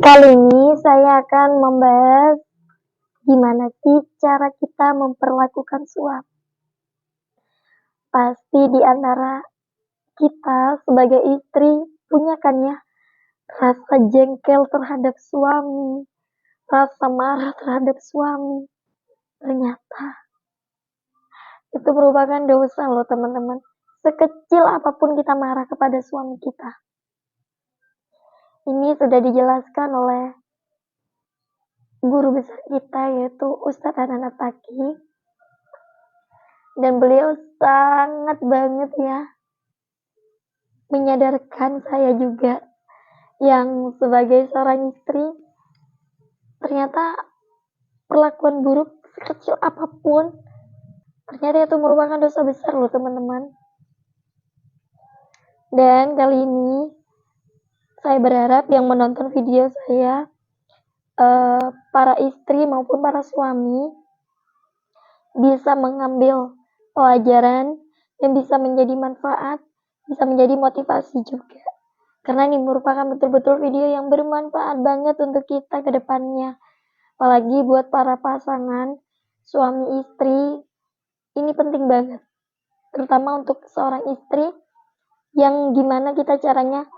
Kali ini saya akan membahas gimana sih cara kita memperlakukan suami. Pasti di antara kita sebagai istri punya kan ya rasa jengkel terhadap suami, rasa marah terhadap suami. Ternyata itu merupakan dosa loh teman-teman. Sekecil apapun kita marah kepada suami kita. Ini sudah dijelaskan oleh guru besar kita yaitu Ustadz Hanan Attaqi. Dan beliau sangat banget ya menyadarkan saya juga yang sebagai seorang istri ternyata perlakuan buruk sekecil apapun ternyata itu merupakan dosa besar loh teman-teman. Dan kali ini saya berharap yang menonton video saya para istri maupun para suami bisa mengambil pelajaran dan bisa menjadi manfaat, bisa menjadi motivasi juga. Karena ini merupakan betul-betul video yang bermanfaat banget untuk kita ke depannya. Apalagi buat para pasangan, suami istri, ini penting banget. Terutama untuk seorang istri yang gimana kita caranya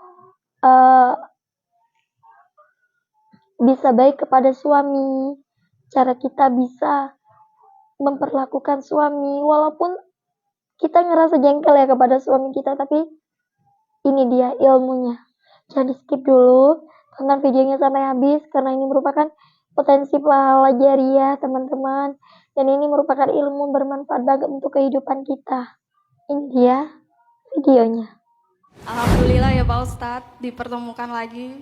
bisa baik kepada suami, cara kita bisa memperlakukan suami, walaupun kita ngerasa jengkel ya kepada suami kita, tapi ini dia ilmunya. Jangan di skip dulu, tonton videonya sampai habis, karena ini merupakan potensi pahala jariah teman-teman, dan ini merupakan ilmu bermanfaat banget untuk kehidupan kita. Ini dia videonya. Alhamdulillah ya Pak Ustadz, dipertemukan lagi.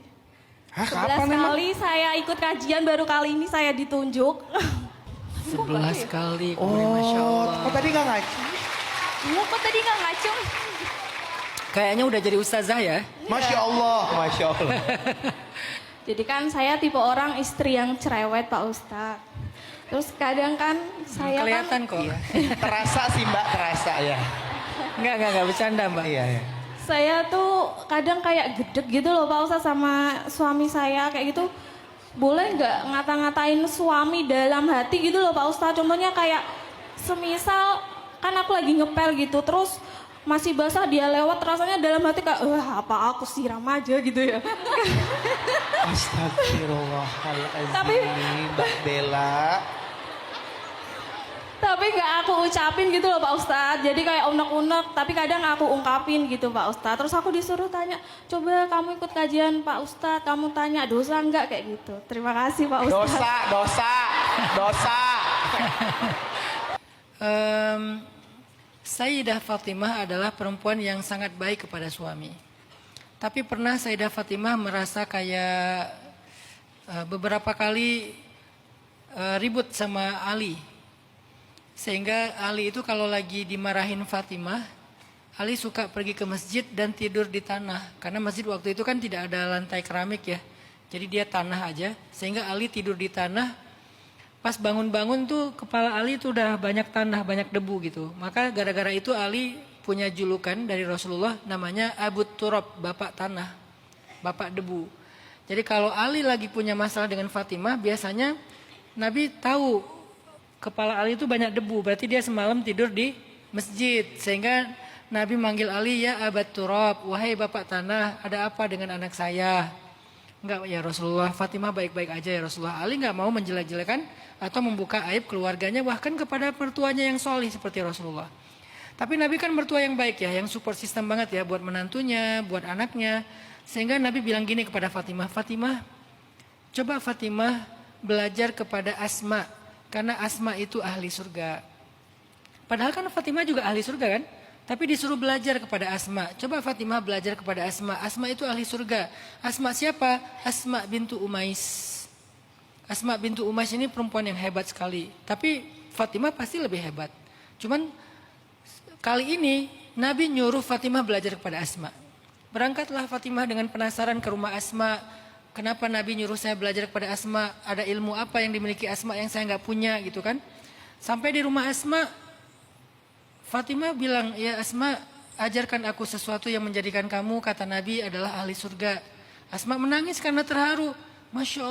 11 Kapan kali saya ikut kajian, baru kali ini saya ditunjuk. 11 kali, Oh, Masya Allah. kok tadi nggak ngaji? Iya, kok tadi nggak ngacung? Kayaknya udah jadi ustazah ya? Masya Allah, Masya Allah. Jadi kan saya tipe orang istri yang cerewet Pak Ustadz. Terus kadang kan saya Kelihatan kok. Iya. Terasa sih Mbak, terasa ya. Enggak bercanda Mbak. Iya, iya. Saya tuh kadang kayak gedek gitu loh Pak Ustadz sama suami saya kayak gitu. Boleh nggak ngata-ngatain suami dalam hati gitu loh Pak Ustadz. Contohnya kayak semisal kan aku lagi ngepel gitu terus masih basah dia lewat rasanya dalam hati kayak apa aku siram aja gitu ya. Astagfirullahaladzim. Tapi Mbak Bella. Tapi nggak aku ucapin gitu loh Pak Ustadz. Jadi kayak unek-unek, tapi kadang aku ungkapin gitu Pak Ustadz. Terus aku disuruh tanya, coba kamu ikut kajian Pak Ustadz, kamu tanya dosa nggak kayak gitu. Terima kasih Pak Ustadz. Dosa. Sayyidah Fatimah adalah perempuan yang sangat baik kepada suami. Tapi pernah Sayyidah Fatimah merasa kayak beberapa kali ribut sama Ali. Sehingga Ali itu kalau lagi dimarahin Fatimah, Ali suka pergi ke masjid dan tidur di tanah. Karena masjid waktu itu kan tidak ada lantai keramik ya. Jadi dia tanah aja. Sehingga Ali tidur di tanah. Pas bangun-bangun tuh kepala Ali tuh udah banyak tanah, banyak debu gitu. Maka gara-gara itu Ali punya julukan dari Rasulullah namanya Abu Turab, bapak tanah, bapak debu. Jadi kalau Ali lagi punya masalah dengan Fatimah, biasanya Nabi tahu kepala Ali itu banyak debu, berarti dia semalam tidur di masjid. Sehingga Nabi manggil Ali, ya Abu Turab, wahai bapak tanah, ada apa dengan anak saya? Enggak ya Rasulullah, Fatimah baik-baik aja ya Rasulullah. Ali enggak mau menjelek-jelekan atau membuka aib keluarganya, bahkan kepada mertuanya yang solih seperti Rasulullah. Tapi Nabi kan mertua yang baik ya, yang support system banget ya buat menantunya, buat anaknya. Sehingga Nabi bilang gini kepada Fatimah, Fatimah, coba Fatimah belajar kepada Asma, karena Asma itu ahli surga. Padahal kan Fatimah juga ahli surga kan? Tapi disuruh belajar kepada Asma. Coba Fatimah belajar kepada Asma. Asma itu ahli surga. Asma siapa? Asma bintu Umais. Asma bintu Umais ini perempuan yang hebat sekali. Tapi Fatimah pasti lebih hebat. Cuman kali ini Nabi nyuruh Fatimah belajar kepada Asma. Berangkatlah Fatimah dengan penasaran ke rumah Asma. Kenapa Nabi nyuruh saya belajar kepada Asma? Ada ilmu apa yang dimiliki Asma yang saya nggak punya gitu kan? Sampai di rumah Asma, Fatimah bilang, ya Asma, ajarkan aku sesuatu yang menjadikan kamu, kata Nabi, adalah ahli surga. Asma menangis karena terharu. Masya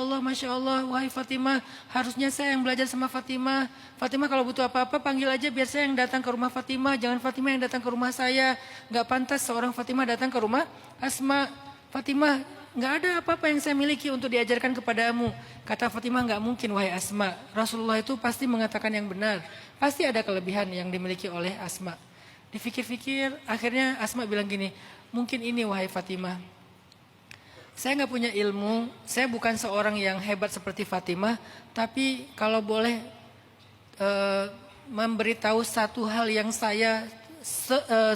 Allah, wahai Fatimah, harusnya saya yang belajar sama Fatimah. Fatimah kalau butuh apa-apa panggil aja biar saya yang datang ke rumah Fatimah. Jangan Fatimah yang datang ke rumah saya. Gak pantas seorang Fatimah datang ke rumah Asma. Fatimah, gak ada apa-apa yang saya miliki untuk diajarkan kepadamu. Kata Fatimah, gak mungkin wahai Asma. Rasulullah itu pasti mengatakan yang benar. Pasti ada kelebihan yang dimiliki oleh Asma. Dipikir-pikir, akhirnya Asma bilang gini, mungkin ini wahai Fatimah. Saya nggak punya ilmu, saya bukan seorang yang hebat seperti Fatimah, tapi kalau boleh memberitahu satu hal yang saya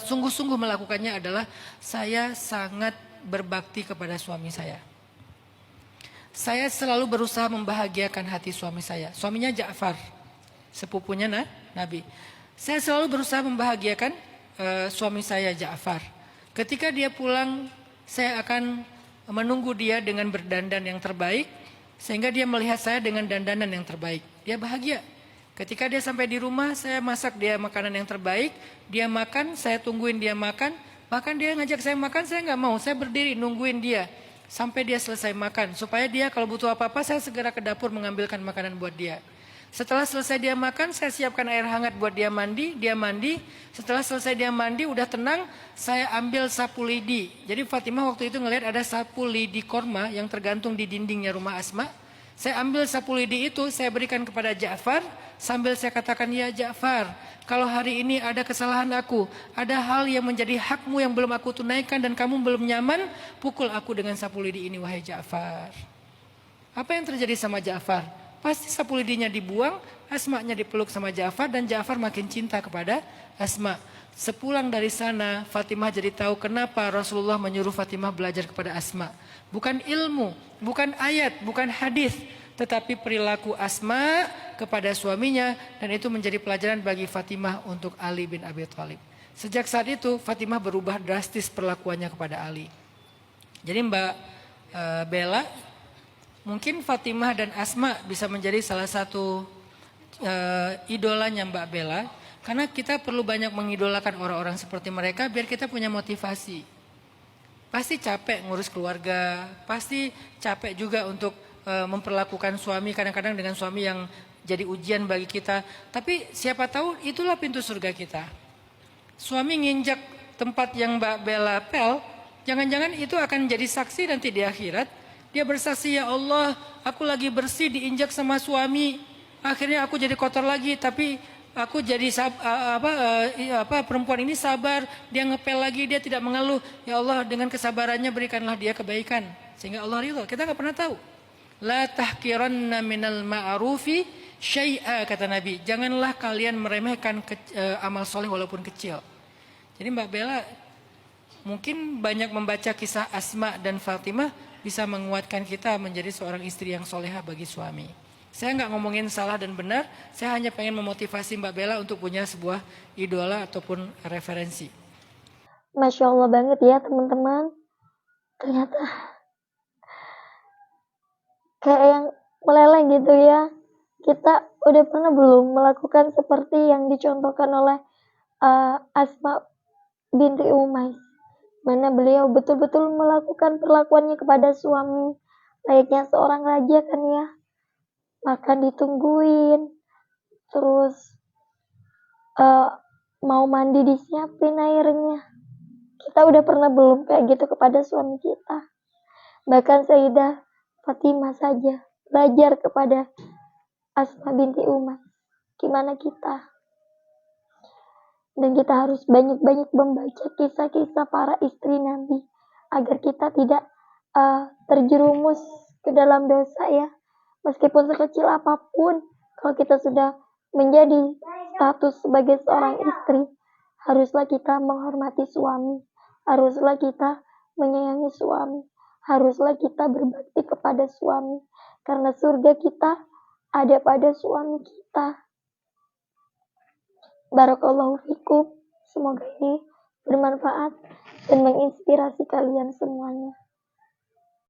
sungguh-sungguh melakukannya adalah saya sangat berbakti kepada suami saya. Saya selalu berusaha membahagiakan hati suami saya. Suaminya Ja'far, sepupunya Nabi. Saya selalu berusaha membahagiakan suami saya Ja'far. Ketika dia pulang, saya akan menunggu dia dengan berdandan yang terbaik, sehingga dia melihat saya dengan dandanan yang terbaik. Dia bahagia. Ketika dia sampai di rumah, saya masak dia makanan yang terbaik, dia makan, saya tungguin dia makan, bahkan dia ngajak saya makan, saya nggak mau, saya berdiri nungguin dia sampai dia selesai makan, supaya dia kalau butuh apa-apa, saya segera ke dapur mengambilkan makanan buat dia. Setelah selesai dia makan, saya siapkan air hangat buat dia mandi. Setelah selesai dia mandi, udah tenang, saya ambil sapu lidi. Jadi Fatimah waktu itu ngelihat ada sapu lidi korma yang tergantung di dindingnya rumah Asma. Saya ambil sapu lidi itu, saya berikan kepada Ja'far, sambil saya katakan, ya Ja'far, kalau hari ini ada kesalahan aku, ada hal yang menjadi hakmu yang belum aku tunaikan dan kamu belum nyaman, pukul aku dengan sapu lidi ini, wahai Ja'far. Apa yang terjadi sama Ja'far? Pasti sapu lidinya dibuang, Asma'nya dipeluk sama Ja'far dan Ja'far makin cinta kepada Asma'. Sepulang dari sana, Fatimah jadi tahu kenapa Rasulullah menyuruh Fatimah belajar kepada Asma'. Bukan ilmu, bukan ayat, bukan hadis, tetapi perilaku Asma' kepada suaminya, dan itu menjadi pelajaran bagi Fatimah untuk Ali bin Abi Thalib. Sejak saat itu Fatimah berubah drastis perlakuannya kepada Ali. Jadi Mbak Bella, mungkin Fatimah dan Asma bisa menjadi salah satu idolanya Mbak Bella. Karena kita perlu banyak mengidolakan orang-orang seperti mereka biar kita punya motivasi. Pasti capek ngurus keluarga, pasti capek juga untuk memperlakukan suami kadang-kadang dengan suami yang jadi ujian bagi kita. Tapi siapa tahu itulah pintu surga kita. Suami nginjak tempat yang Mbak Bella pel, jangan-jangan itu akan jadi saksi nanti di akhirat. Dia bersaksi, ya Allah, aku lagi bersih diinjak sama suami, akhirnya aku jadi kotor lagi, tapi aku jadi perempuan ini sabar, dia ngepel lagi, dia tidak mengeluh. Ya Allah, dengan kesabarannya berikanlah dia kebaikan, sehingga Allah ridho. Kita nggak pernah tahu. La tahkiranna minal ma'rufi syai'a, kata Nabi. Janganlah kalian meremehkan amal soleh walaupun kecil. Jadi Mbak Bella mungkin banyak membaca kisah Asma dan Fatimah bisa menguatkan kita menjadi seorang istri yang soleha bagi suami. Saya nggak ngomongin salah dan benar, saya hanya pengen memotivasi Mbak Bella untuk punya sebuah idola ataupun referensi. Masya Allah banget ya teman-teman. Ternyata kayak yang meleleh gitu ya. Kita udah pernah belum melakukan seperti yang dicontohkan oleh Asma binti Umais, mana beliau betul-betul melakukan perlakuannya kepada suami layaknya seorang raja kan ya. Makan ditungguin, terus mau mandi disiapin airnya. Kita udah pernah belum kayak gitu kepada suami kita? Bahkan Sayyidah Fatimah saja belajar kepada Asma binti Umais. Gimana kita? Dan kita harus banyak-banyak membaca kisah-kisah para istri Nabi agar kita tidak terjerumus ke dalam dosa ya. Meskipun sekecil apapun, kalau kita sudah menjadi status sebagai seorang istri, haruslah kita menghormati suami, haruslah kita menyayangi suami, haruslah kita berbakti kepada suami, karena surga kita ada pada suami kita. Barakallahu fikum. Semoga ini bermanfaat dan menginspirasi kalian semuanya.